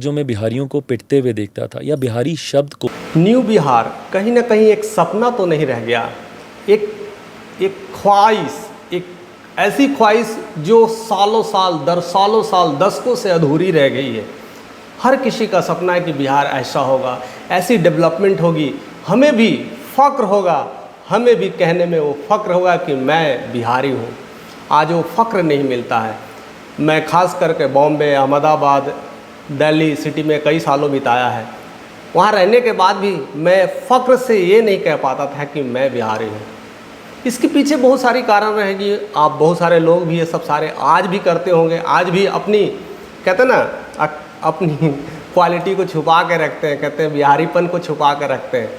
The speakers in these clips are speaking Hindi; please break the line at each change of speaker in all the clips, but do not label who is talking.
जो मैं बिहारियों को पिटते हुए देखता था या बिहारी शब्द को।
न्यू बिहार कहीं ना कहीं एक सपना तो नहीं रह गया, एक एक ख्वाहिश, एक ऐसी ख्वाहिश जो सालों साल दशकों से अधूरी रह गई है। हर किसी का सपना है कि बिहार ऐसा होगा, ऐसी डेवलपमेंट होगी, हमें भी फ़ख्र होगा, हमें भी कहने में वो फ़ख्र होगा कि मैं बिहारी हूँ। आज वो फ़ख्र नहीं मिलता है। मैं ख़ास करके बॉम्बे, अहमदाबाद, दिल्ली सिटी में कई सालों बिताया है। वहाँ रहने के बाद भी मैं फ़ख्र से ये नहीं कह पाता था कि मैं बिहारी हूँ। इसके पीछे बहुत सारी कारण रहेगी। आप बहुत सारे लोग भी ये सब सारे आज भी करते होंगे, आज भी अपनी कहते हैं ना अपनी क्वालिटी को छुपा के रखते हैं, कहते हैं बिहारीपन को छुपा के रखते हैं।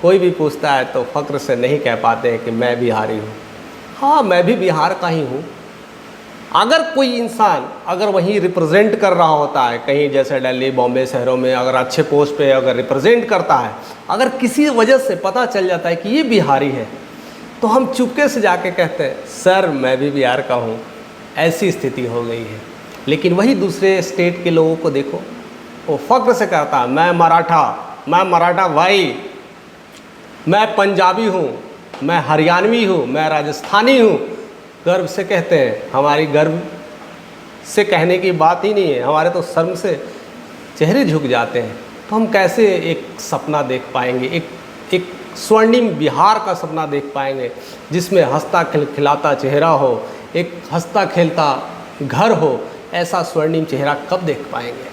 कोई भी पूछता है तो फ़ख्र से नहीं कह पाते हैं कि मैं बिहारी हूँ। हाँ, मैं भी बिहार का ही हूँ। अगर कोई इंसान अगर वहीं रिप्रेजेंट कर रहा होता है, कहीं जैसे दिल्ली, बॉम्बे शहरों में अगर अच्छे पोस्ट पे अगर रिप्रेजेंट करता है, अगर किसी वजह से पता चल जाता है कि ये बिहारी है, तो हम चुपके से जाके कहते हैं सर मैं भी बिहार का हूँ। ऐसी स्थिति हो गई है। लेकिन वही दूसरे स्टेट के लोगों को देखो, वो फ़ख्र से कहता है मैं मराठा भाई, मैं पंजाबी हूँ, मैं हरियाणवी हूँ, मैं राजस्थानी हूँ। गर्व से कहते हैं। हमारी गर्व से कहने की बात ही नहीं है, हमारे तो शर्म से चेहरे झुक जाते हैं। तो हम कैसे एक सपना देख पाएंगे, एक स्वर्णिम बिहार का सपना देख पाएंगे जिसमें हंसता खिलखिलाता चेहरा हो, एक हंसता खेलता घर हो। ऐसा स्वर्णिम चेहरा कब देख पाएंगे?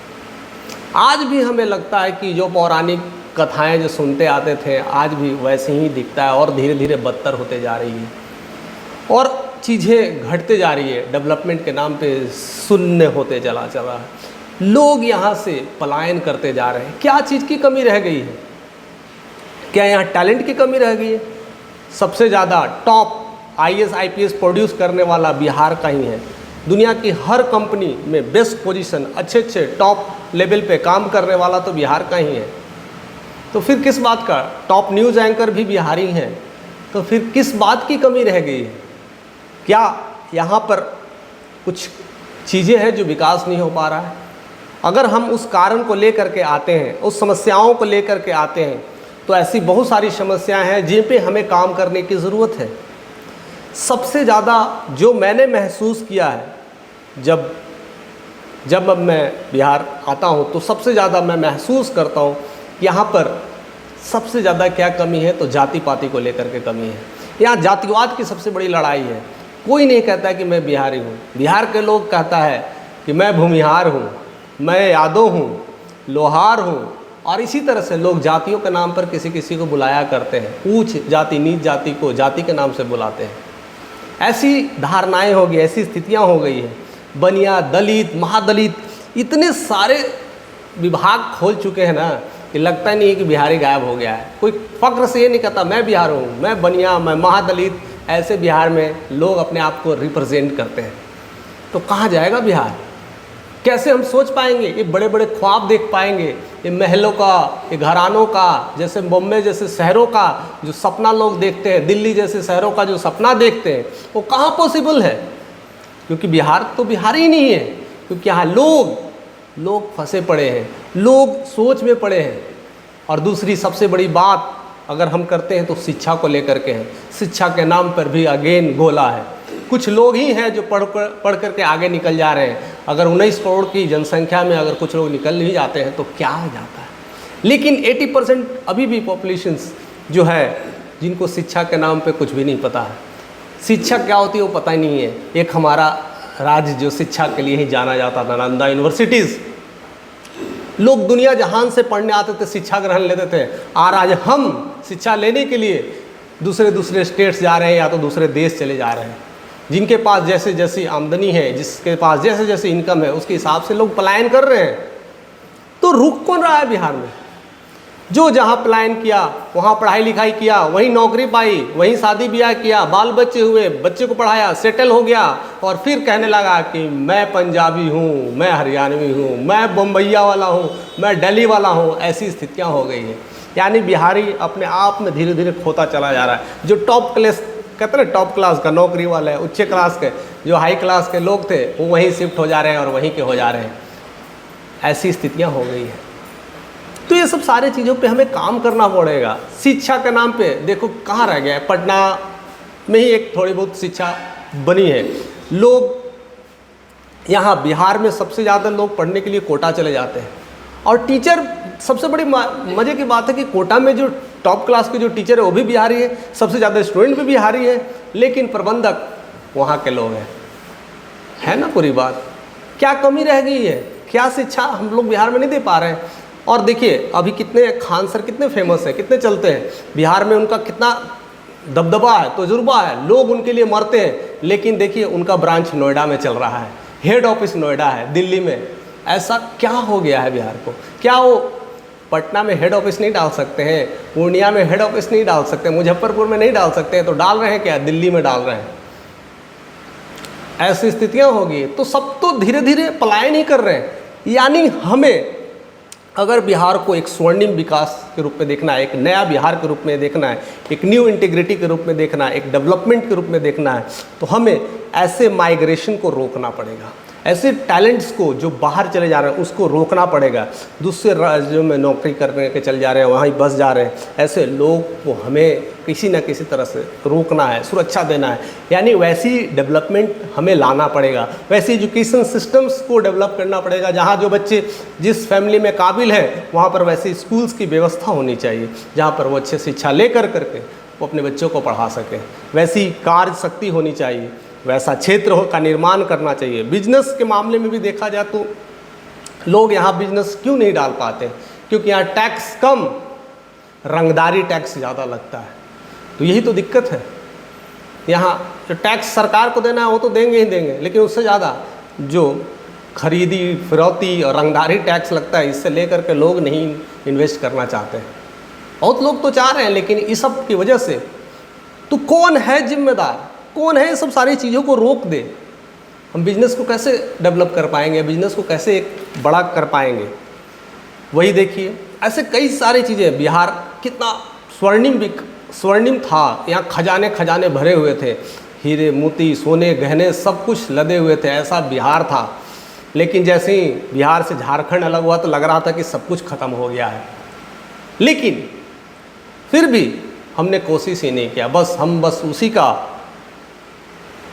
आज भी हमें लगता है कि जो पौराणिक कथाएं जो सुनते आते थे आज भी वैसे ही दिखता है, और धीरे धीरे बदतर होते जा रही है और चीज़ें घटते जा रही है। डेवलपमेंट के नाम पे शून्य होते चला है। लोग यहाँ से पलायन करते जा रहे हैं। क्या चीज़ की कमी रह गई है? क्या यहाँ टैलेंट की कमी रह गई है? सबसे ज़्यादा टॉप IAS IPS प्रोड्यूस करने वाला बिहार का ही है। दुनिया की हर कंपनी में बेस्ट पोजीशन, अच्छे टॉप लेवल पे काम करने वाला तो बिहार का ही है। तो फिर किस बात का? टॉप न्यूज़ एंकर भी बिहारी हैं। तो फिर किस बात की कमी रह गई है? क्या यहाँ पर कुछ चीज़ें हैं जो विकास नहीं हो पा रहा है? अगर हम उस कारण को लेकर के आते हैं, उस समस्याओं को लेकर के आते हैं, तो ऐसी बहुत सारी समस्याएं हैं जिन पे हमें काम करने की ज़रूरत है। सबसे ज़्यादा जो मैंने महसूस किया है, जब मैं बिहार आता हूँ तो सबसे ज़्यादा मैं महसूस करता हूँ यहाँ पर सबसे ज़्यादा क्या कमी है, तो जाति पाति को लेकर के कमी है। यहाँ जातिवाद की सबसे बड़ी लड़ाई है। कोई नहीं कहता कि मैं बिहारी हूँ। बिहार के लोग कहता है कि मैं भूमिहार हूँ, मैं यादव हूँ, लोहार हूँ, और इसी तरह से लोग जातियों के नाम पर किसी को बुलाया करते हैं। ऊंच जाति नीच जाति को जाति के नाम से बुलाते हैं। ऐसी धारणाएं हो गई, ऐसी स्थितियां हो गई हैं। बनिया, दलित, महादलित, इतने सारे विभाग खोल चुके हैं ना कि लगता ही नहीं है कि बिहारी गायब हो गया है। कोई फ़ख्र से ये नहीं कहता मैं बिहार हूँ, मैं बनिया, मैं महादलित। ऐसे बिहार में लोग अपने आप को रिप्रेजेंट करते हैं। तो कहाँ जाएगा बिहार? कैसे हम सोच पाएंगे? ये बड़े बड़े ख्वाब देख पाएंगे, ये महलों का, ये घरानों का, जैसे बॉम्बे जैसे शहरों का जो सपना लोग देखते हैं, दिल्ली जैसे शहरों का जो सपना देखते हैं, वो कहाँ पॉसिबल है? क्योंकि बिहार तो बिहार ही नहीं है। क्योंकि यहाँ लोग फंसे पड़े हैं, लोग सोच में पड़े हैं। और दूसरी सबसे बड़ी बात अगर हम करते हैं तो शिक्षा को लेकर के हैं। शिक्षा के नाम पर भी अगेन गोला है। कुछ लोग ही हैं जो पढ़ करके आगे निकल जा रहे हैं। अगर 19 करोड़ की जनसंख्या में अगर कुछ लोग निकल नहीं जाते हैं तो क्या हो जाता है? लेकिन 80% अभी भी पॉपुलेशंस जो है जिनको शिक्षा के नाम पे कुछ भी नहीं पता है। शिक्षा क्या होती है वो पता ही नहीं है। एक हमारा राज्य जो शिक्षा के लिए ही जाना जाता था, नालंदा यूनिवर्सिटीज़, लोग दुनिया जहान से पढ़ने आते थे, शिक्षा ग्रहण लेते थे। और आज हम शिक्षा लेने के लिए दूसरे स्टेट्स जा रहे हैं या तो दूसरे देश चले जा रहे हैं। जिनके पास जैसे जैसी आमदनी है, जिसके पास जैसे जैसे इनकम है, उसके हिसाब से लोग पलायन कर रहे हैं। तो रुक कौन रहा है बिहार में? जो जहाँ पलायन किया, वहाँ पढ़ाई लिखाई किया, वहीं नौकरी पाई, वहीं शादी ब्याह किया, बाल बच्चे हुए, बच्चे को पढ़ाया, सेटल हो गया, और फिर कहने लगा कि मैं पंजाबी हूँ, मैं हरियाणवी हूँ, मैं बम्बैया वाला हूँ, मैं दिल्ली वाला हूँ। ऐसी स्थितियाँ हो गई हैं। यानी बिहारी अपने आप में धीरे धीरे खोता चला जा रहा है। जो टॉप क्लास कहते हैं, टॉप क्लास का नौकरी वाले, उच्च क्लास के जो हाई क्लास के लोग थे, वो वहीं शिफ्ट हो जा रहे हैं और वहीं के हो जा रहे हैं। ऐसी स्थितियां हो गई हैं। तो ये सब सारे चीज़ों पे हमें काम करना पड़ेगा। शिक्षा के नाम पे देखो कहाँ रह गया है, पटना में ही एक थोड़ी बहुत शिक्षा बनी है। लोग यहाँ बिहार में सबसे ज़्यादा लोग पढ़ने के लिए कोटा चले जाते हैं, और टीचर सबसे बड़ी मज़े की बात है कि कोटा में जो टॉप क्लास के जो टीचर है वो भी बिहारी है, सबसे ज़्यादा स्टूडेंट भी बिहारी है, लेकिन प्रबंधक वहाँ के लोग हैं। है ना पूरी बात? क्या कमी रह गई है? क्या शिक्षा हम लोग बिहार में नहीं दे पा रहे हैं? और देखिए अभी कितने खान सर कितने फेमस हैं, कितने चलते हैं बिहार में, उनका कितना दबदबा है, तजुर्बा है, लोग उनके लिए मरते हैं। लेकिन देखिए उनका ब्रांच नोएडा में चल रहा है, हेड ऑफिस नोएडा है, दिल्ली में। ऐसा क्या हो गया है बिहार को? क्या वो पटना में हेड ऑफिस नहीं डाल सकते हैं, पूर्णिया में हेड ऑफिस नहीं डाल सकते, मुजफ्फरपुर में नहीं डाल सकते हैं, तो डाल रहे हैं क्या? दिल्ली में डाल रहे हैं। ऐसी स्थितियां होगी तो सब तो धीरे धीरे पलायन ही कर रहे हैं। यानी हमें अगर बिहार को एक स्वर्णिम विकास के रूप में देखना है, एक नया बिहार के रूप में देखना है, एक न्यू इंटीग्रिटी के रूप में देखना है, एक डेवलपमेंट के रूप में देखना है, तो हमें ऐसे माइग्रेशन को रोकना पड़ेगा। ऐसे टैलेंट्स को जो बाहर चले जा रहे हैं उसको रोकना पड़ेगा। दूसरे राज्यों में नौकरी करने के चले जा रहे हैं, वहाँ ही बस जा रहे हैं, ऐसे लोग को हमें किसी न किसी तरह से रोकना है, सुरक्षा देना है। यानी वैसी डेवलपमेंट हमें लाना पड़ेगा, वैसी एजुकेशन सिस्टम्स को डेवलप करना पड़ेगा जहाँ जो बच्चे जिस फैमिली में काबिल हैं वहाँ पर वैसे स्कूल्स की व्यवस्था होनी चाहिए जहाँ पर वो अच्छे शिक्षा ले करके वो अपने बच्चों को पढ़ा सकें। वैसी कार्य शक्ति होनी चाहिए, वैसा क्षेत्र का निर्माण करना चाहिए। बिजनेस के मामले में भी देखा जाए तो लोग यहाँ बिजनेस क्यों नहीं डाल पाते? क्योंकि यहाँ टैक्स कम, रंगदारी टैक्स ज़्यादा लगता है। तो यही तो दिक्कत है। यहाँ जो टैक्स सरकार को देना है वो तो देंगे ही देंगे, लेकिन उससे ज़्यादा जो खरीदी फिरौती और रंगदारी टैक्स लगता है, इससे लेकर के लोग नहीं इन्वेस्ट करना चाहते हैं। बहुत लोग तो चाह रहे हैं, लेकिन इस सब की वजह से तो कौन है जिम्मेदार? कौन है ये सब सारी चीज़ों को रोक दे? हम बिजनेस को कैसे डेवलप कर पाएंगे? बिजनेस को कैसे एक बड़ा कर पाएंगे? वही देखिए ऐसे कई सारी चीज़ें। बिहार कितना स्वर्णिम था, यहाँ खजाने खजाने भरे हुए थे, हीरे मोती सोने गहने सब कुछ लदे हुए थे, ऐसा बिहार था। लेकिन जैसे ही बिहार से झारखंड अलग हुआ तो लग रहा था कि सब कुछ खत्म हो गया है। लेकिन फिर भी हमने कोशिश ही नहीं किया, हम बस उसी का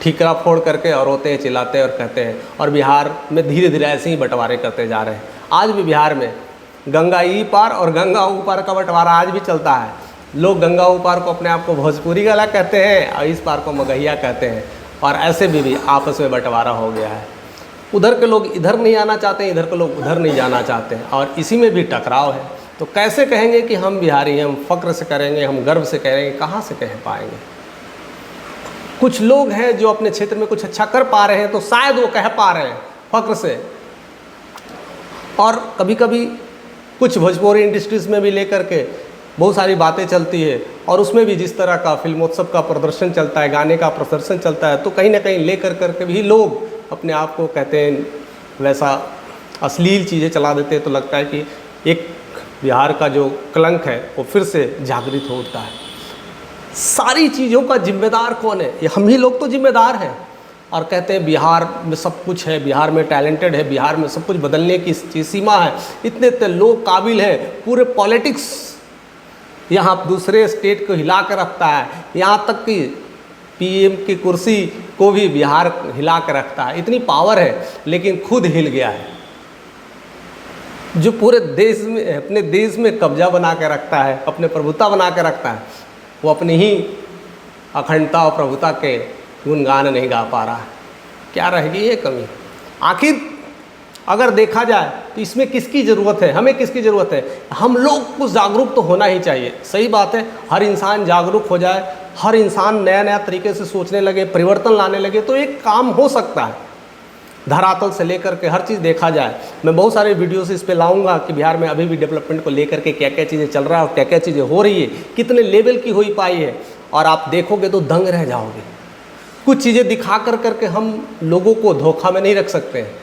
ठीकरा फोड़ करके और रोते हैं, चिल्लाते हैं और कहते हैं। और बिहार में धीरे धीरे ऐसे ही बंटवारे करते जा रहे हैं। आज भी बिहार में गंगा ई पार और गंगा ऊ पार का बंटवारा आज भी चलता है। लोग गंगा ऊ पार को अपने आप को भोजपुरी गला कहते हैं और इस पार को मगहिया कहते हैं, और ऐसे भी आपस में बंटवारा हो गया है। उधर के लोग इधर नहीं आना चाहते हैं, इधर के लोग उधर नहीं जाना चाहते हैं, और इसी में भी टकराव है। तो कैसे कहेंगे कि हम बिहारी हैं? हम फ़क्र से करेंगे, हम गर्व से कहेंगे, कहाँ से कह पाएंगे? कुछ लोग हैं जो अपने क्षेत्र में कुछ अच्छा कर पा रहे हैं तो शायद वो कह पा रहे हैं फ़क्र से। और कभी कभी कुछ भोजपुरी इंडस्ट्रीज़ में भी लेकर के बहुत सारी बातें चलती है, और उसमें भी जिस तरह का फिल्मोत्सव का प्रदर्शन चलता है, गाने का प्रदर्शन चलता है, तो कहीं ना कहीं लेकर करके भी लोग अपने आप को कहते हैं वैसा अश्लील चीज़ें चला देते हैं। तो लगता है कि एक बिहार का जो कलंक है वो फिर से जागृत हो उठता है। सारी चीज़ों का जिम्मेदार कौन है? ये हम ही लोग तो जिम्मेदार हैं। और कहते हैं बिहार में सब कुछ है, बिहार में टैलेंटेड है, बिहार में सब कुछ बदलने की सीमा है, इतने इतने लोग काबिल हैं, पूरे पॉलिटिक्स यहाँ दूसरे स्टेट को हिला कर रखता है, यहाँ तक कि पीएम की कुर्सी को भी बिहार हिला कर रखता है। इतनी पावर है, लेकिन खुद हिल गया है। जो पूरे देश में अपने देश में कब्जा बना के रखता है, अपने प्रभुता बना के रखता है, वो अपनी ही अखंडता और प्रभुता के गुणगान नहीं गा पा रहा है। क्या रह गई है कमी? आखिर अगर देखा जाए तो इसमें किसकी ज़रूरत है? हमें किसकी ज़रूरत है? हम लोग को जागरूक तो होना ही चाहिए। सही बात है, हर इंसान जागरूक हो जाए, हर इंसान नया नया तरीके से सोचने लगे, परिवर्तन लाने लगे, तो एक काम हो सकता है। धरातल से लेकर के हर चीज़ देखा जाए। मैं बहुत सारे वीडियोस इस पे लाऊंगा कि बिहार में अभी भी डेवलपमेंट को लेकर के क्या क्या चीज़ें चल रहा है और क्या क्या चीज़ें हो रही है, कितने लेवल की हो पाई है, और आप देखोगे तो दंग रह जाओगे। कुछ चीज़ें दिखा कर करके हम लोगों को धोखा में नहीं रख सकते हैं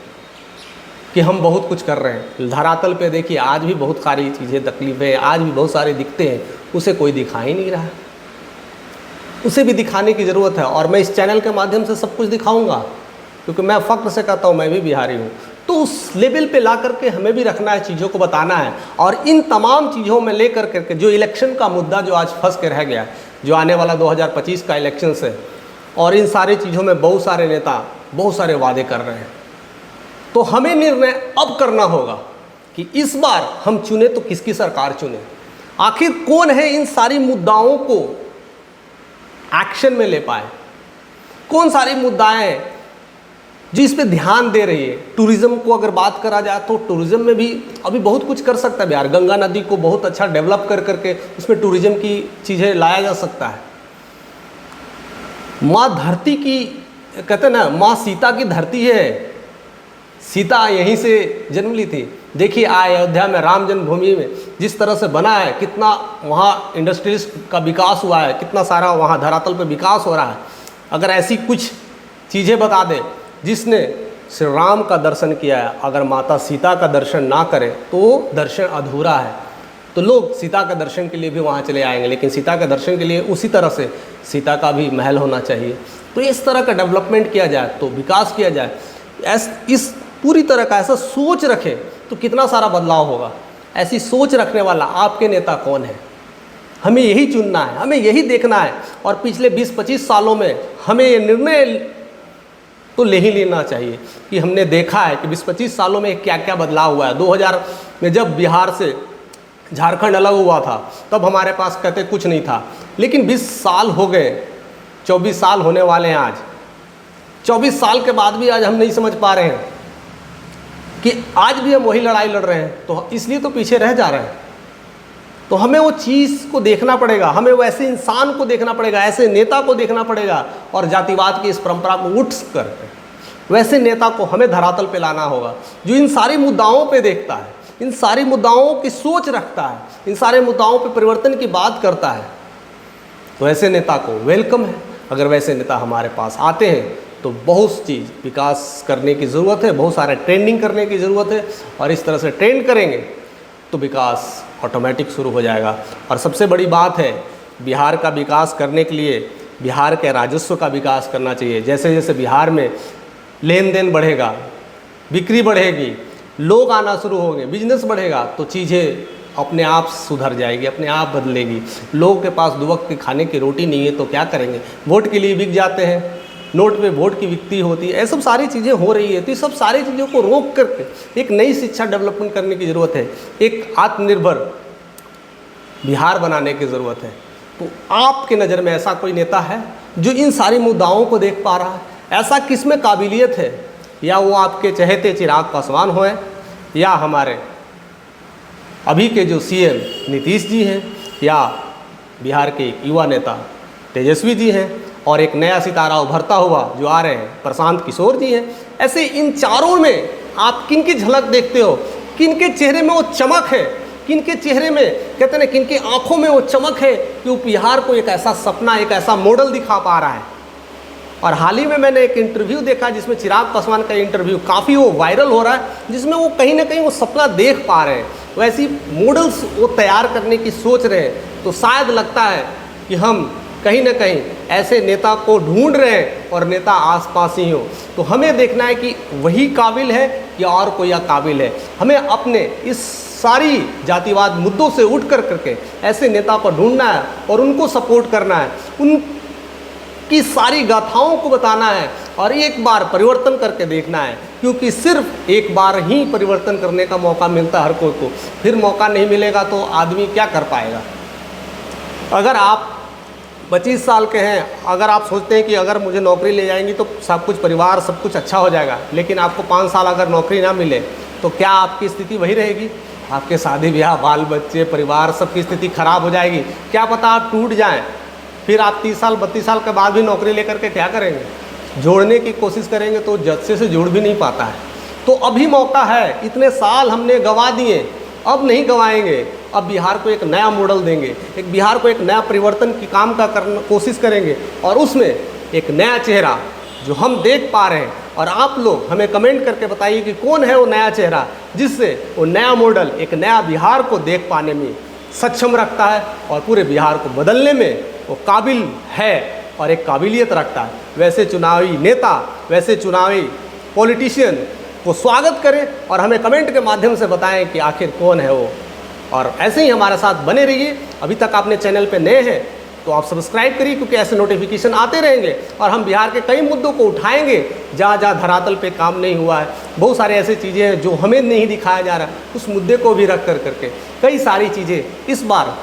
कि हम बहुत कुछ कर रहे हैं। धरातल पे देखिए आज भी बहुत सारी चीज़ें तकलीफ़ें आज भी बहुत सारे दिखते हैं, उसे कोई दिखा ही नहीं रहा। उसे भी दिखाने की ज़रूरत है, और मैं इस चैनल के माध्यम से सब कुछ दिखाऊंगा, क्योंकि मैं फ़क्र से कहता हूँ मैं भी बिहारी हूँ। तो तो उस लेवल पे ला करके हमें भी रखना है, चीज़ों को बताना है। और इन तमाम चीज़ों में ले करके जो इलेक्शन का मुद्दा जो आज फंस के रह गया, जो आने वाला 2025 का इलेक्शन है, और इन सारी चीज़ों में बहुत सारे नेता बहुत सारे वादे कर रहे हैं, तो हमें निर्णय अब करना होगा कि इस बार हम चुने तो किसकी सरकार चुने। आखिर कौन है इन सारी मुद्दाओं को एक्शन में ले पाए, कौन सारी मुद्दाएं हैं जो इस पे ध्यान दे रही है। टूरिज़्म को अगर बात करा जाए तो टूरिज़्म में भी अभी बहुत कुछ कर सकता है बिहार। गंगा नदी को बहुत अच्छा डेवलप कर करके उसमें टूरिज़्म की चीज़ें लाया जा सकता है। माँ धरती की, कहते हैं ना, माँ सीता की धरती है, सीता यहीं से जन्म ली थी। देखिए अयोध्या में राम जन्मभूमि में जिस तरह से बना है, कितना वहाँ इंडस्ट्रीज का विकास हुआ है, कितना सारा वहाँ धरातल पर विकास हो रहा है। अगर ऐसी कुछ चीज़ें बता दें जिसने श्री राम का दर्शन किया है, अगर माता सीता का दर्शन ना करे तो वो दर्शन अधूरा है। तो लोग सीता के दर्शन के लिए भी वहाँ चले आएंगे, लेकिन सीता के दर्शन के लिए उसी तरह से सीता का भी महल होना चाहिए। तो इस तरह का डेवलपमेंट किया जाए, तो विकास किया जाए, इस पूरी तरह का ऐसा सोच रखें तो कितना सारा बदलाव होगा। ऐसी सोच रखने वाला आपके नेता कौन है, हमें यही चुनना है, हमें यही देखना है। और पिछले 20-25 सालों में हमें ये निर्णय तो ले ही लेना चाहिए कि हमने देखा है कि 20-25 सालों में क्या क्या बदलाव हुआ है। 2000 में जब बिहार से झारखंड अलग हुआ था तब हमारे पास कहते कुछ नहीं था, लेकिन 20 साल हो गए, 24 साल होने वाले हैं आज। 24 साल के बाद भी आज हम नहीं समझ पा रहे हैं कि आज भी हम वही लड़ाई लड़ रहे हैं, तो इसलिए तो पीछे रह जा रहे हैं। तो हमें वो चीज़ को देखना पड़ेगा, हमें वैसे इंसान को देखना पड़ेगा, ऐसे नेता को देखना पड़ेगा, और जातिवाद की इस परंपरा को उठ कर वैसे नेता को हमें धरातल पे लाना होगा जो इन सारी मुद्दाओं पे देखता है, इन सारी मुद्दाओं की सोच रखता है, इन सारे मुद्दाओं पे परिवर्तन की बात करता है। तो ऐसे नेता को वेलकम है। अगर वैसे नेता हमारे पास आते हैं तो बहुत चीज़ विकास करने की ज़रूरत है, बहुत सारे ट्रेंडिंग करने की ज़रूरत है, और इस तरह से ट्रेंड करेंगे तो विकास ऑटोमेटिक शुरू हो जाएगा। और सबसे बड़ी बात है, बिहार का विकास करने के लिए बिहार के राजस्व का विकास करना चाहिए। जैसे जैसे बिहार में लेन देन बढ़ेगा, बिक्री बढ़ेगी, लोग आना शुरू होंगे, बिजनेस बढ़ेगा, तो चीज़ें अपने आप सुधर जाएगी, अपने आप बदलेगी। लोगों के पास 2 वक्त के खाने की रोटी नहीं है तो क्या करेंगे, वोट के लिए बिक जाते हैं, नोट पे वोट की बिक्री होती है, ये सब सारी चीज़ें हो रही है। तो ये सब सारी चीज़ों को रोक करके एक नई शिक्षा डेवलपमेंट करने की ज़रूरत है, एक आत्मनिर्भर बिहार बनाने की ज़रूरत है। तो आपके नज़र में ऐसा कोई नेता है जो इन सारी मुद्दाओं को देख पा रहा है? ऐसा किसमें काबिलियत है? या वो आपके चहेते चिराग पासवान हों, या हमारे अभी के जो सीएम नीतीश जी हैं, या बिहार के युवा नेता तेजस्वी जी हैं, और एक नया सितारा उभरता हुआ जो आ रहे हैं प्रशांत किशोर जी हैं। ऐसे इन चारों में आप किन की झलक देखते हो, किन के चेहरे में वो चमक है, किन के चेहरे में, कहते हैं किन की आंखों में वो चमक है कि वो बिहार को एक ऐसा सपना, एक ऐसा मॉडल दिखा पा रहा है। और हाल ही में मैंने एक इंटरव्यू देखा जिसमें चिराग पासवान का इंटरव्यू काफ़ी वो वायरल हो रहा है, जिसमें वो कहीं ना कहीं वो सपना देख पा रहे हैं, वैसी मॉडल्स वो तैयार करने की सोच रहे हैं। तो शायद लगता है कि हम कहीं ना कहीं ऐसे नेता को ढूंढ रहे हैं और नेता आसपास ही हो। तो हमें देखना है कि वही काबिल है या और कोई काबिल है। हमें अपने इस सारी जातिवाद मुद्दों से उठ कर करके ऐसे नेता को ढूंढना है और उनको सपोर्ट करना है, उनकी सारी गाथाओं को बताना है और एक बार परिवर्तन करके देखना है, क्योंकि सिर्फ एक बार ही परिवर्तन करने का मौका मिलता है हर कोई को, फिर मौका नहीं मिलेगा तो आदमी क्या कर पाएगा। अगर आप 25 साल के हैं, अगर आप सोचते हैं कि अगर मुझे नौकरी ले जाएंगी तो सब कुछ परिवार सब कुछ अच्छा हो जाएगा, लेकिन आपको 5 साल अगर नौकरी ना मिले तो क्या आपकी स्थिति वही रहेगी? आपके शादी ब्याह, बाल बच्चे, परिवार सबकी स्थिति खराब हो जाएगी। क्या पता आप टूट जाएं, फिर आप 30 साल 32 साल के बाद भी नौकरी लेकर के क्या करेंगे? जोड़ने की कोशिश करेंगे तो जच्चे से जुड़ भी नहीं पाता है। तो अभी मौका है, इतने साल हमने गंवा दिए, अब नहीं गंवाएंगे। अब बिहार को एक नया मॉडल देंगे, एक बिहार को एक नया परिवर्तन की काम का करना कोशिश करेंगे और उसमें एक नया चेहरा जो हम देख पा रहे हैं। और आप लोग हमें कमेंट करके बताइए कि कौन है वो नया चेहरा जिससे वो नया मॉडल एक नया बिहार को देख पाने में सक्षम रखता है और पूरे बिहार को बदलने में वो काबिल है और एक काबिलियत रखता है। वैसे चुनावी नेता, वैसे चुनावी पॉलिटिशियन को स्वागत करें और हमें कमेंट के माध्यम से बताएं कि आखिर कौन है वो। और ऐसे ही हमारे साथ बने रहिए। अभी तक आपने चैनल पे नए हैं तो आप सब्सक्राइब करिए, क्योंकि ऐसे नोटिफिकेशन आते रहेंगे और हम बिहार के कई मुद्दों को उठाएंगे जहाँ जहाँ धरातल पे काम नहीं हुआ है। बहुत सारे ऐसे चीज़ें हैं जो हमें नहीं दिखाया जा रहा, उस मुद्दे को भी रख करके कई सारी चीज़ें इस बार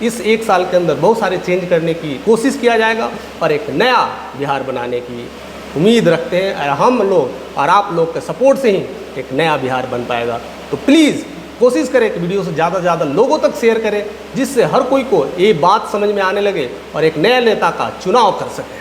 इस एक साल के अंदर बहुत सारे चेंज करने की कोशिश किया जाएगा और एक नया बिहार बनाने की उम्मीद रखते हैं। और हम लोग और आप लोग के सपोर्ट से ही एक नया बिहार बन पाएगा। तो प्लीज़ कोशिश करें कि वीडियो से ज़्यादा से ज़्यादा लोगों तक शेयर करें, जिससे हर कोई को ये बात समझ में आने लगे और एक नए नेता का चुनाव कर सके।